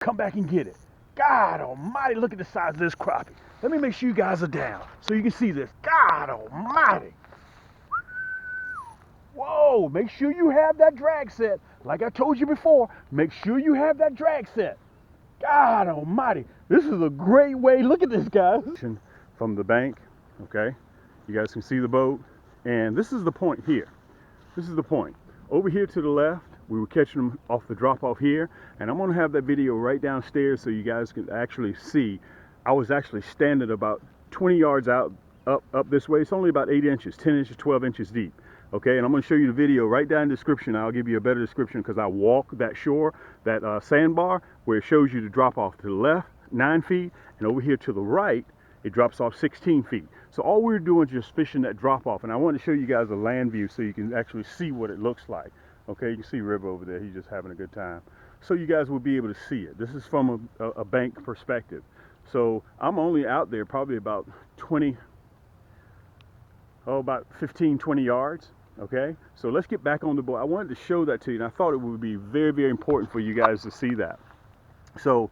come back and get it. God almighty, look at the size of this crappie. Let me make sure you guys are down so you can see this. God almighty. Whoa, make sure you have that drag set. Like I told you before, make sure you have that drag set. God almighty. This is a great way. Look at this, guys. From the bank, okay? You guys can see the boat. And this is the point here. This is the point. Over here to the left, we were catching them off the drop off here. And I'm gonna have that video right downstairs so you guys can actually see. I was actually standing about 20 yards out, up this way. It's only about 8 inches, 10 inches, 12 inches deep. Okay, and I'm going to show you the video right down in the description. I'll give you a better description because I walk that shore, that sandbar, where it shows you to drop off to the left, 9 feet, and over here to the right, it drops off 16 feet. So all we're doing is just fishing that drop off, and I want to show you guys a land view so you can actually see what it looks like. Okay, you can see River over there. He's just having a good time. So you guys will be able to see it. This is from a bank perspective. So I'm only out there probably about 15, 20 yards. Okay, so let's get back on the boat. I wanted to show that to you, and I thought it would be very, very important for you guys to see that. So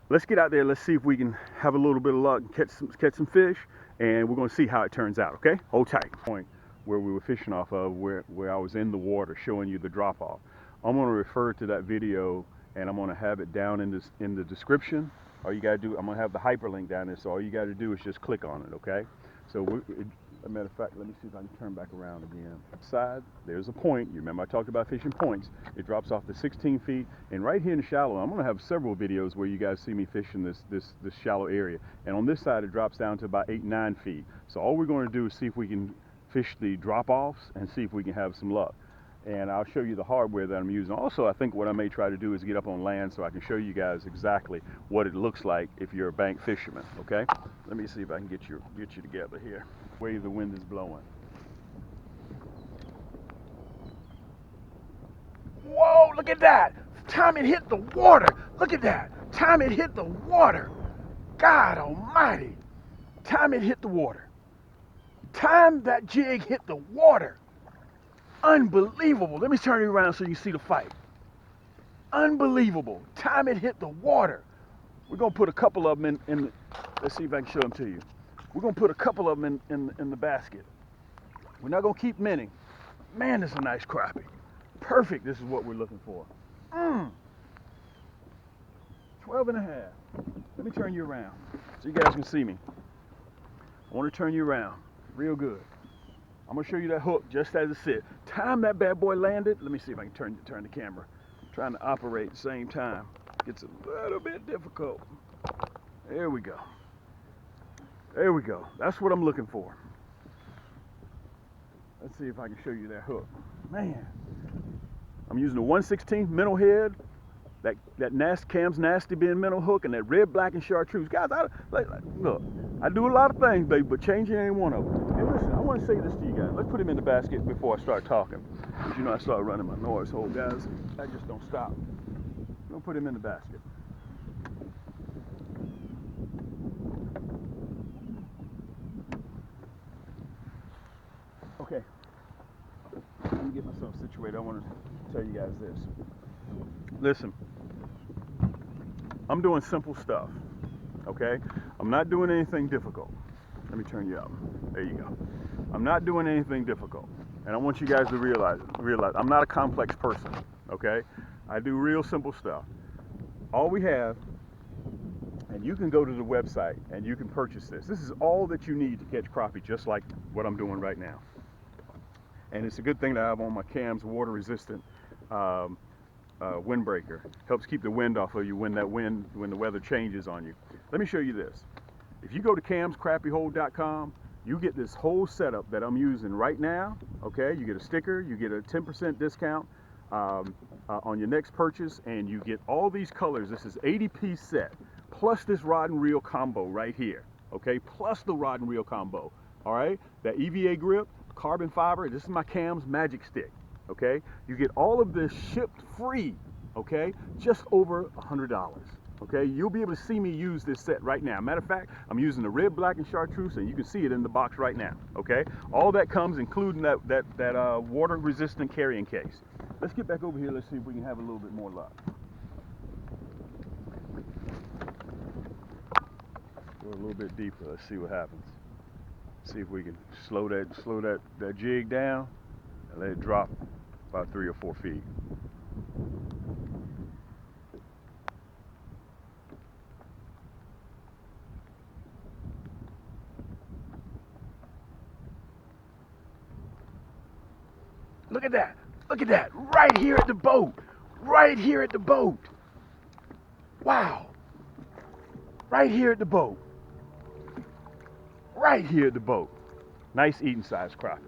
let's get out there. Let's see if we can have a little bit of luck and catch some fish, and we're going to see how it turns out. Okay, hold tight. Point where we were fishing off of, where I was in the water showing you the drop off. I'm going to refer to that video, and I'm going to have it down in the description. All you got to do, I'm going to have the hyperlink down there, so all you got to do is just click on it. Okay, so as a matter of fact, let me see if I can turn back around again. Side, there's a point. You remember I talked about fishing points. It drops off to 16 feet. And right here in the shallow, I'm going to have several videos where you guys see me fishing this shallow area. And on this side, it drops down to about 8, 9 feet. So all we're going to do is see if we can fish the drop-offs and see if we can have some luck. And I'll show you the hardware that I'm using. Also, I think what I may try to do is get up on land so I can show you guys exactly what it looks like if you're a bank fisherman, okay? Let me see if I can get you together here. Way the wind is blowing. Whoa, look at that. Time it hit the water. Look at that. Time it hit the water. God almighty. Time it hit the water. Time that jig hit the water. Unbelievable. Let me turn it around so you can see the fight. Unbelievable. Time it hit the water. We're going to put a couple of them in the, let's see if I can show them to you. We're going to put a couple of them in the basket. We're not going to keep many. Man, this is a nice crappie. Perfect. This is what we're looking for. 12 and a half. Let me turn you around so you guys can see me. I want to turn you around real good. I'm going to show you that hook just as it sits. Time that bad boy landed. Let me see if I can turn the camera. I'm trying to operate at the same time. It's a little bit difficult. There we go. There we go. That's what I'm looking for. Let's see if I can show you that hook. Man, I'm using a 1/16 Minnow head. That Cam's Nasty Bin Minnow hook and that red, black, and Chartreuse. Guys, look, I do a lot of things, baby, but changing ain't one of them. And listen, I want to say this to you guys. Let's put him in the basket before I start talking. Because you know I start running my noise hole, guys. I just don't stop. I'm going to put him in the basket. Okay. Let me get myself situated. I want to tell you guys this. Listen, I'm doing simple stuff, okay? I'm not doing anything difficult. Let me turn you up. There you go. I'm not doing anything difficult. And I want you guys to realize I'm not a complex person, okay? I do real simple stuff. All we have, and you can go to the website and you can purchase this. This is all that you need to catch crappie, just like what I'm doing right now. And it's a good thing to have on my cams, water resistant windbreaker. Helps keep the wind off of you when the weather changes on you. Let me show you this. If you go to camscrappiehold.com, you get this whole setup that I'm using right now. Okay, you get a sticker, you get a 10% discount on your next purchase, and you get all these colors. This is 80-piece set, plus this rod and reel combo right here. Okay, plus the rod and reel combo. All right, that EVA grip, carbon fiber. This is my Cam's Magic Stick. Okay, you get all of this shipped free, okay, just over $100. Okay, you'll be able to see me use this set right now. Matter of fact, I'm using the red, black, and Chartreuse, and you can see it in the box right now. Okay, all that comes including that water resistant carrying case. Let's get back over here. Let's see if we can have a little bit more luck. Go a little bit deeper. Let's see what happens. See if we can slow that jig down and let it drop about 3 or 4 feet. Look at that. Look at that. Right here at the boat. Right here at the boat. Wow. Right here at the boat. Right here at the boat. Nice eating size crappie.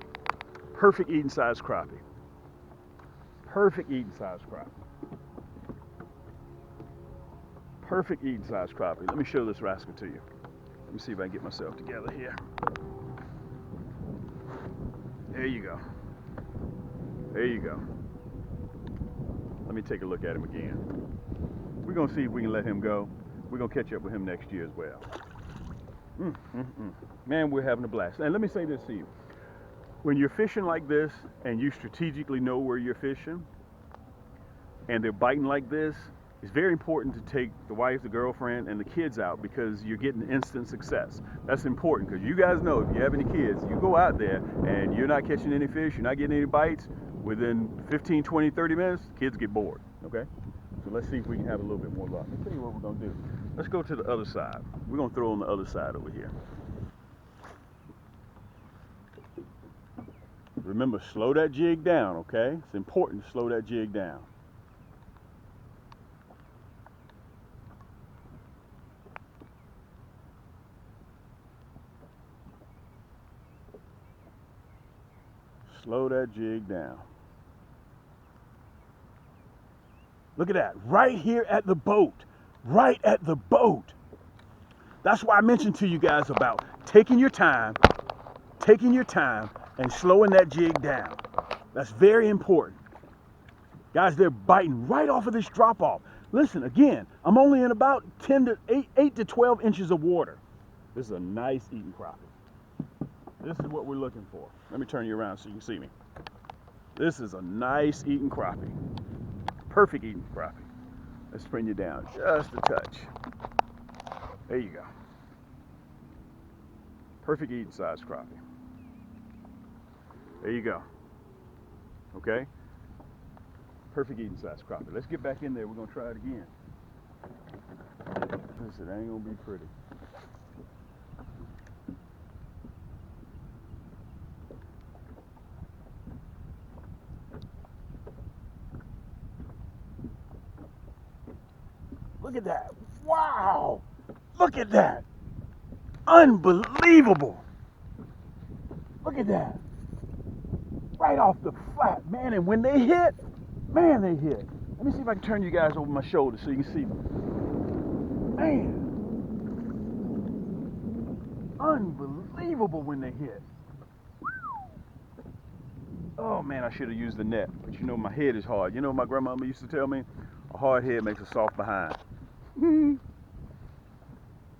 Perfect eating size crappie. Perfect eating size crappie. Perfect eating size crappie. Let me show this rascal to you. Let me see if I can get myself together here. There you go. There you go. Let me take a look at him again. We're gonna see if we can let him go. We're gonna catch up with him next year as well. Man, we're having a blast. And let me say this to you. When you're fishing like this and you strategically know where you're fishing and they're biting like this, it's very important to take the wife, the girlfriend, and the kids out because you're getting instant success. That's important because you guys know if you have any kids, you go out there and you're not catching any fish, you're not getting any bites, within 15, 20, 30 minutes, kids get bored, okay? So let's see if we can have a little bit more luck. Let me tell you what we're gonna do. Let's go to the other side. We're gonna throw on the other side over here. Remember, slow that jig down, okay? It's important to slow that jig down. Slow that jig down. Look at that, right here at the boat, right at the boat. That's why I mentioned to you guys about taking your time and slowing that jig down. That's very important. Guys, they're biting right off of this drop off. Listen, again, I'm only in about 8 to 12 inches of water. This is a nice eating crappie. This is what we're looking for. Let me turn you around so you can see me. This is a nice eating crappie. Perfect eating crappie. Let's bring you down just a touch. There you go. Perfect eating size crappie. There you go. Okay? Perfect eating size crappie. Let's get back in there. We're going to try it again. Listen, it ain't going to be pretty. Look at that. Wow. Look at that. Unbelievable. Look at that. Right off the flat, man. And when they hit, man, they hit. Let me see if I can turn you guys over my shoulder so you can see me. Man. Unbelievable when they hit. Oh, man, I should have used the net. But you know, my head is hard. You know, my grandmama used to tell me, a hard head makes a soft behind.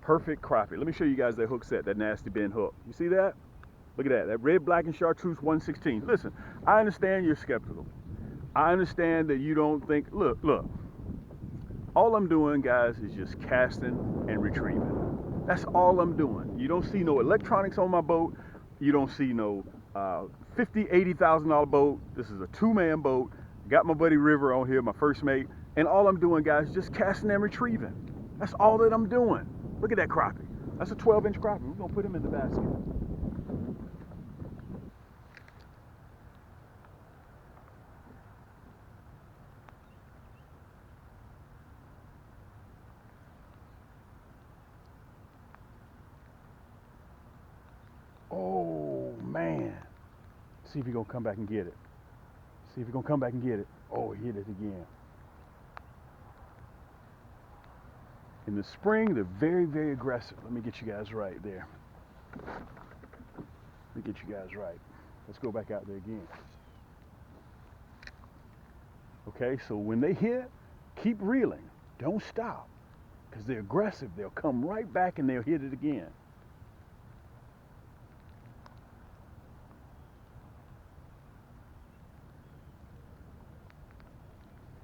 Perfect crappie. Let me show you guys that hook set, that nasty bend hook. You see that? Look at that. That red, black, and chartreuse 116. Listen, I understand you're skeptical. I understand that you don't think, look. All I'm doing, guys, is just casting and retrieving. That's all I'm doing. You don't see no electronics on my boat. You don't see no $50,000, $80,000 boat. This is a 2-man boat. Got my buddy River on here, my first mate. And all I'm doing, guys, is just casting and retrieving. That's all that I'm doing. Look at that crappie. That's a 12-inch crappie. We're going to put him in the basket. Oh, man. See if he's going to come back and get it. See if he's going to come back and get it. Oh, he hit it again. In the spring, they're very, very aggressive. Let me get you guys right there. Let me get you guys right. Let's go back out there again. Okay, so when they hit, keep reeling. Don't stop. Because they're aggressive. They'll come right back and they'll hit it again.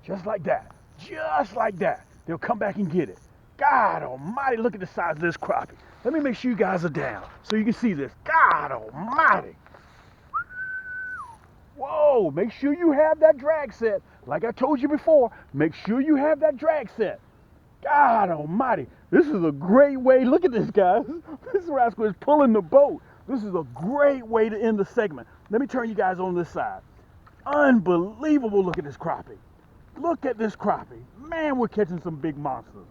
Just like that. Just like that. They'll come back and get it. God almighty, look at the size of this crappie. Let me make sure you guys are down so you can see this. God almighty. Whoa, make sure you have that drag set. Like I told you before, make sure you have that drag set. God almighty. This is a great way. Look at this, guys. This rascal is pulling the boat. This is a great way to end the segment. Let me turn you guys on this side. Unbelievable. Look at this crappie. Look at this crappie. Man, we're catching some big monsters.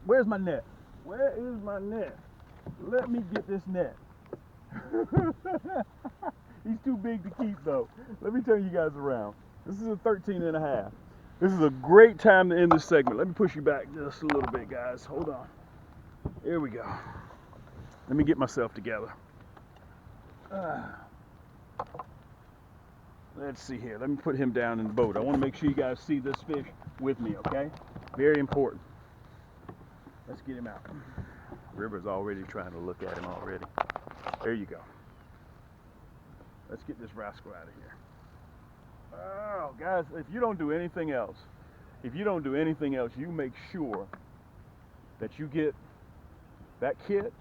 Where's my net? Where is my net? Let me get this net. He's too big to keep though. Let me turn you guys around. This is a 13 and a half. This is a great time to end this segment. Let me push you back just a little bit, guys. Hold on. Here we go. Let me get myself together. Let's see here. Let me put him down in the boat. I want to make sure you guys see this fish with me, okay? Very important. Let's get him out. River's already trying to look at him already. There you go. Let's get this rascal out of here. Oh, guys, if you don't do anything else, you make sure that you get that kit.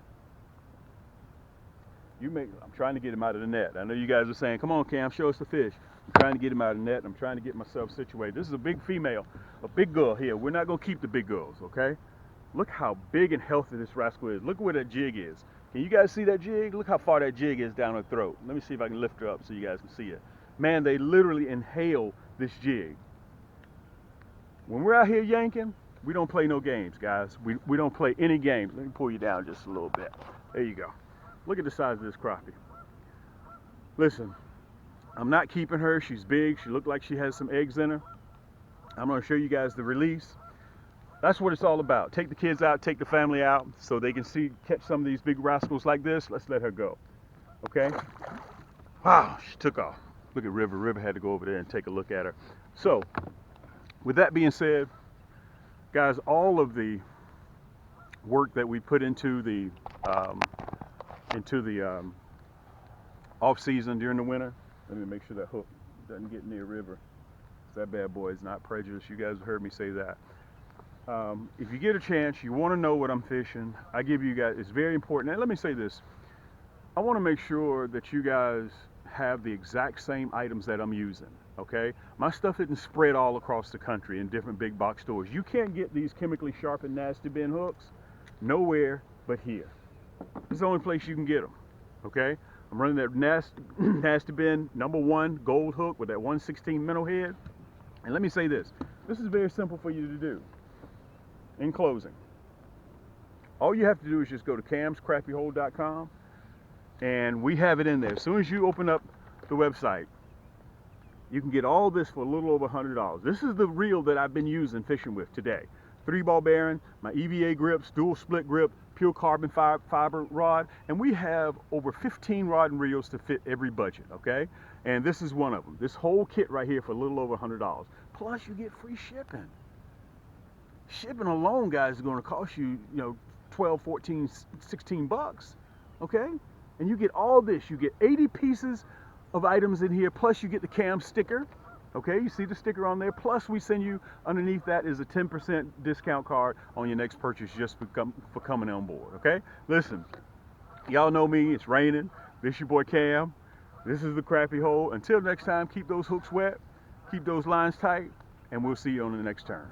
I'm trying to get him out of the net. I know you guys are saying, come on, Cam, show us the fish. I'm trying to get him out of the net. I'm trying to get myself situated. This is a big female, a big girl here. We're not going to keep the big girls, okay? Look how big and healthy this rascal is. Look where that jig is. Can you guys see that jig? Look how far that jig is down her throat. Let me see if I can lift her up so you guys can see it. Man, they literally inhale this jig. When we're out here yanking, we don't play no games, guys. We don't play any games. Let me pull you down just a little bit. There you go. Look at the size of this crappie. Listen, I'm not keeping her. She's big. She looked like she has some eggs in her. I'm going to show you guys the release. That's what it's all about. Take the kids out, take the family out so they can catch some of these big rascals like this. Let's let her go. Okay? Wow, she took off. Look at River. River had to go over there and take a look at her. So, with that being said, guys, all of the work that we put into the off season during the winter. Let me make sure that hook doesn't get near River. That bad boy is not prejudiced. You guys have heard me say that. If you get a chance, you want to know what I'm fishing, I give you guys, it's very important. And let me say this. I want to make sure that you guys have the exact same items that I'm using, okay? My stuff isn't spread all across the country in different big box stores. You can't get these chemically sharpened nasty bin hooks nowhere but here. This is the only place you can get them, okay? I'm running that nasty bin #1 gold hook with that 1/16 minnow head. And let me say this. This is very simple for you to do. In closing, all you have to do is just go to camscrappiehole.com and we have it in there. As soon as you open up the website, you can get all this for a little over $100. This is the reel that I've been using fishing with today. 3-ball bearing, my EVA grips, dual split grip, pure carbon fiber rod, and we have over 15 rod and reels to fit every budget, okay? And this is one of them. This whole kit right here for a little over $100. Plus you get free shipping. Shipping alone, guys, is going to cost you, 12, 14, 16 bucks, okay? And you get all this. You get 80 pieces of items in here, plus you get the cam sticker, okay? You see the sticker on there, plus we send you, underneath that is a 10% discount card on your next purchase just for coming on board, okay? Listen, y'all know me, it's raining. This your boy Cam. This is the Crappie Hole. Until next time, keep those hooks wet, keep those lines tight, and we'll see you on the next turn.